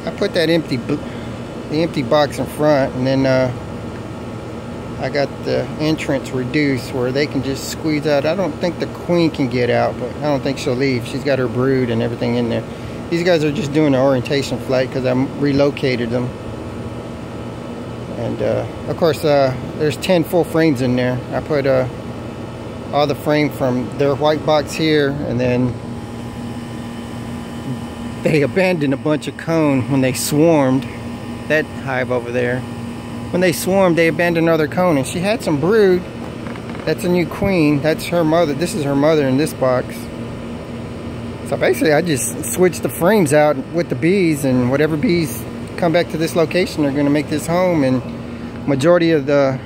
I put that the empty box in front, and then I got the entrance reduced where they can just squeeze out. I don't think the queen can get out, but I don't think she'll leave. She's got her brood and everything in there. These guys are just doing an orientation flight because I relocated them. And of course, there's 10 full frames in there. I put all the frame from their white box here, and then they abandoned a bunch of cone when they swarmed. That hive over there. When they swarmed, they abandoned another cone, and she had some brood. That's a new queen. That's her mother. This is her mother in this box. So basically, I just switched the frames out with the bees, and whatever bees come back to this location are going to make this home. And majority of the,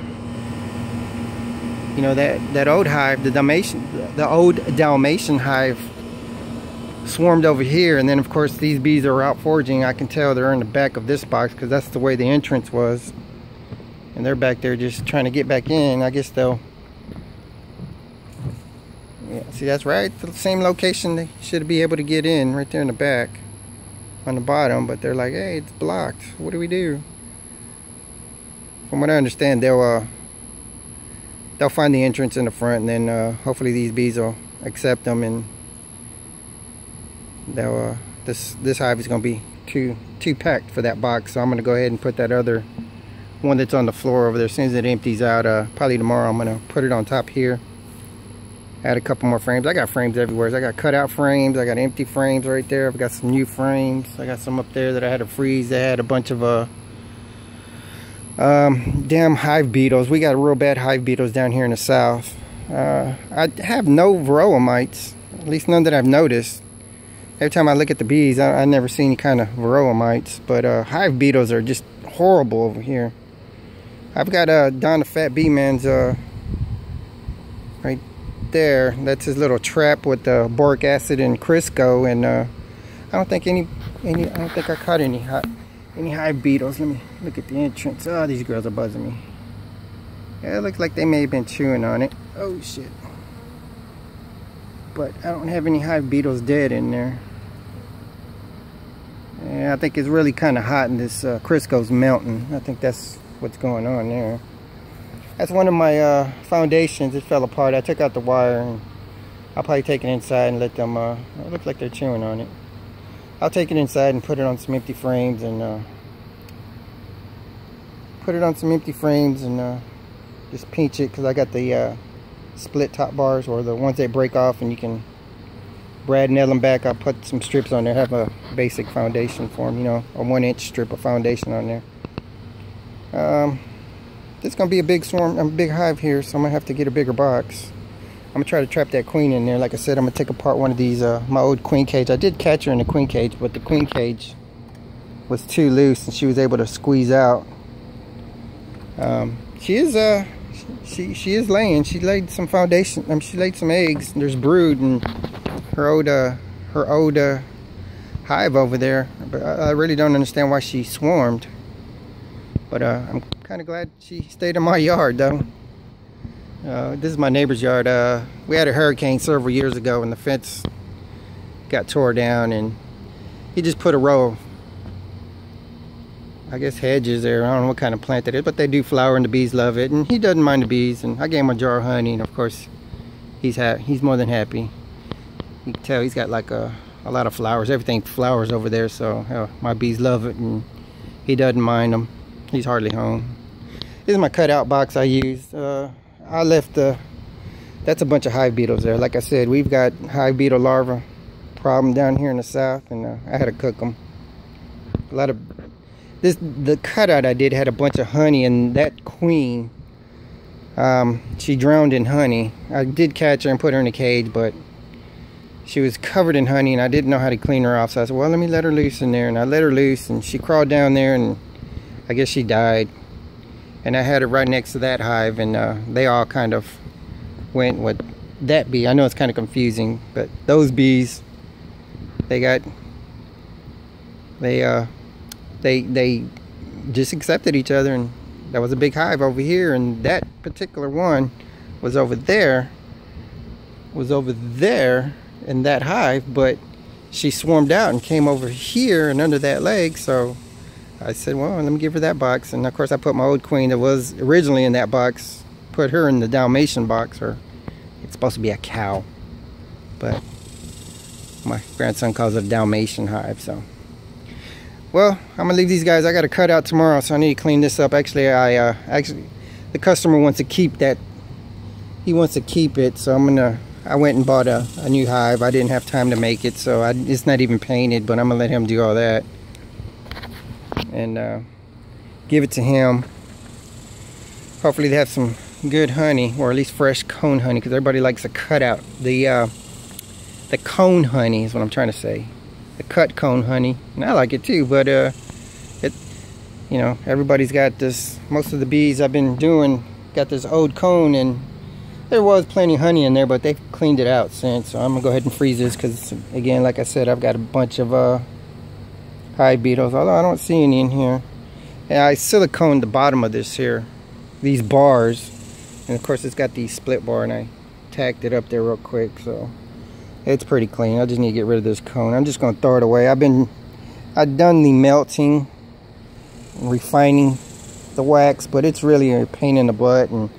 you know, that old hive, the old Dalmatian hive, swarmed over here. And then of course these bees are out foraging. I can tell they're in the back of this box because that's the way the entrance was. And they're back there just trying to get back in. I guess they'll, yeah, see, that's right, the same location they should be able to get in, right there in the back on the bottom, but they're like, hey, it's blocked. What do we do? From what I understand, they'll find the entrance in the front, and then hopefully these bees will accept them, and they'll this hive is going to be too packed for that box. So I'm going to go ahead and put that other one that's on the floor over there. As soon as it empties out, probably tomorrow, I'm going to put it on top here. Add a couple more frames. I got frames everywhere. I got cutout frames. I got empty frames right there. I've got some new frames. I got some up there that I had to freeze. They had a bunch of damn hive beetles. We got real bad hive beetles down here in the south. I have no varroa mites, at least none that I've noticed. Every time I look at the bees, I never see any kind of varroa mites, but hive beetles are just horrible over here. I've got Don the Fat Bee Man's right there. That's his little trap with the boric acid and Crisco, and I don't think I caught any hive beetles. Let me look at the entrance. Oh, these girls are buzzing me. Yeah, it looks like they may have been chewing on it. Oh shit. But I don't have any hive beetles dead in there. Yeah, I think it's really kind of hot, and this Crisco's melting. I think that's what's going on there. That's one of my foundations. It fell apart. I took out the wire, and I'll probably take it inside and let them, it looks like they're chewing on it. I'll take it inside and put it on some empty frames, and just pinch it, because I got the split top bars, or the ones that break off and you can brad nail them back. I'll put some strips on there, have a basic foundation for them, you know, a 1-inch strip of foundation on there. This is going to be a big swarm, a big hive here, so I'm going to have to get a bigger box. I'm going to try to trap that queen in there. Like I said, I'm going to take apart one of these, my old queen cage. I did catch her in the queen cage, but the queen cage was too loose and she was able to squeeze out. She is laying. She laid some foundation. She laid some eggs. There's brood in her old hive over there. But I really don't understand why she swarmed. But I'm kind of glad she stayed in my yard, though. This is my neighbor's yard. We had a hurricane several years ago, and the fence got tore down, and he just put a row of, I guess, hedges there. I don't know what kind of plant that is, but they do flower, and the bees love it, and he doesn't mind the bees. And I gave him a jar of honey, and of course he's more than happy. You can tell he's got like a lot of flowers. Everything flowers over there, so my bees love it, and he doesn't mind them. He's hardly home. This is my cutout box I used. I left that's a bunch of hive beetles there. Like I said, we've got hive beetle larva problem down here in the south, and I had to cook them. A lot of the cutout I did had a bunch of honey, and that queen, she drowned in honey. I did catch her and put her in a cage, but she was covered in honey, and I didn't know how to clean her off. So I said, well, let me let her loose in there, and I let her loose, and she crawled down there, and I guess she died. And I had it right next to that hive, and they all kind of went with that bee. I know it's kind of confusing, but those bees, they just accepted each other, and there was a big hive over here, and that particular one was over there in that hive, but she swarmed out and came over here and under that leg. So I said, well, let me give her that box. And of course I put my old queen that was originally in that box, put her in the Dalmatian box, or it's supposed to be a cow, but my grandson calls it a Dalmatian hive. So, well, I'm gonna leave these guys. I got to cut out tomorrow, so I need to clean this up. Actually, the customer wants to keep that. He wants to keep it, so I went and bought a new hive. I didn't have time to make it, so it's not even painted, but I'm gonna let him do all that and give it to him. Hopefully they have some good honey, or at least fresh cone honey, because everybody likes to cut out the cone honey is what I'm trying to say. The cut cone honey, and I like it too, but you know, everybody's got this. Most of the bees I've been doing got this old cone, and there was plenty of honey in there, but they've cleaned it out since. So I'm gonna go ahead and freeze this, because again, like I said, I've got a bunch of hive beetles, although I don't see any in here. And I siliconed the bottom of this here, these bars, and of course it's got the split bar, and I tacked it up there real quick, so it's pretty clean. I just need to get rid of this cone. I'm just gonna throw it away. I've done the melting, refining the wax, but it's really a pain in the butt, and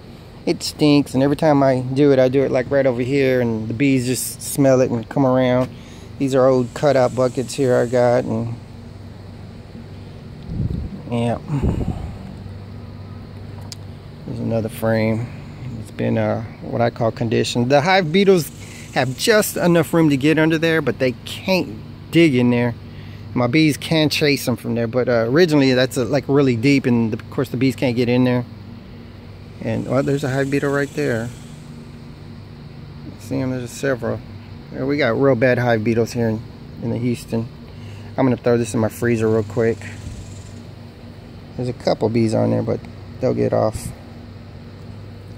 it stinks. And every time I do it like right over here, and the bees just smell it and come around. These are old cutout buckets here I got, and yeah, there's another frame. It's been what I call conditioned. The hive beetles have just enough room to get under there, but they can't dig in there. My bees can chase them from there, but originally that's like really deep, and of course the bees can't get in there. And well, there's a hive beetle right there. See them? There's several. We got real bad hive beetles here in the Houston. I'm gonna throw this in my freezer real quick. There's a couple bees on there, but they'll get off.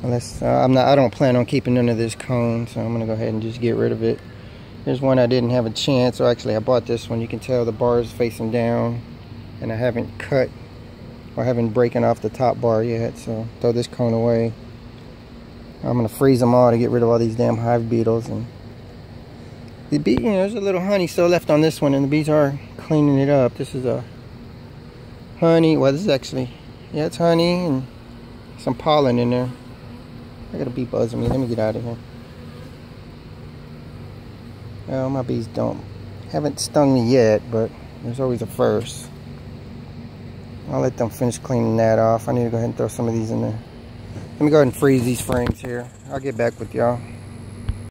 Unless I don't plan on keeping none of this cone, so I'm gonna go ahead and just get rid of it. There's one I didn't have a chance, so actually I bought this one. You can tell the bar is facing down, and I haven't cut or haven't broken off the top bar yet, so throw this cone away. I'm gonna freeze them all to get rid of all these damn hive beetles. And the bee, you know, there's a little honey still left on this one, and the bees are cleaning it up. This is a honey. Well, this is actually, yeah, it's honey and some pollen in there. I got a bee buzzing me. Let me get out of here. Well, my bees haven't stung me yet, but there's always a first. I'll let them finish cleaning that off. I need to go ahead and throw some of these in there. Let me go ahead and freeze these frames here. I'll get back with y'all.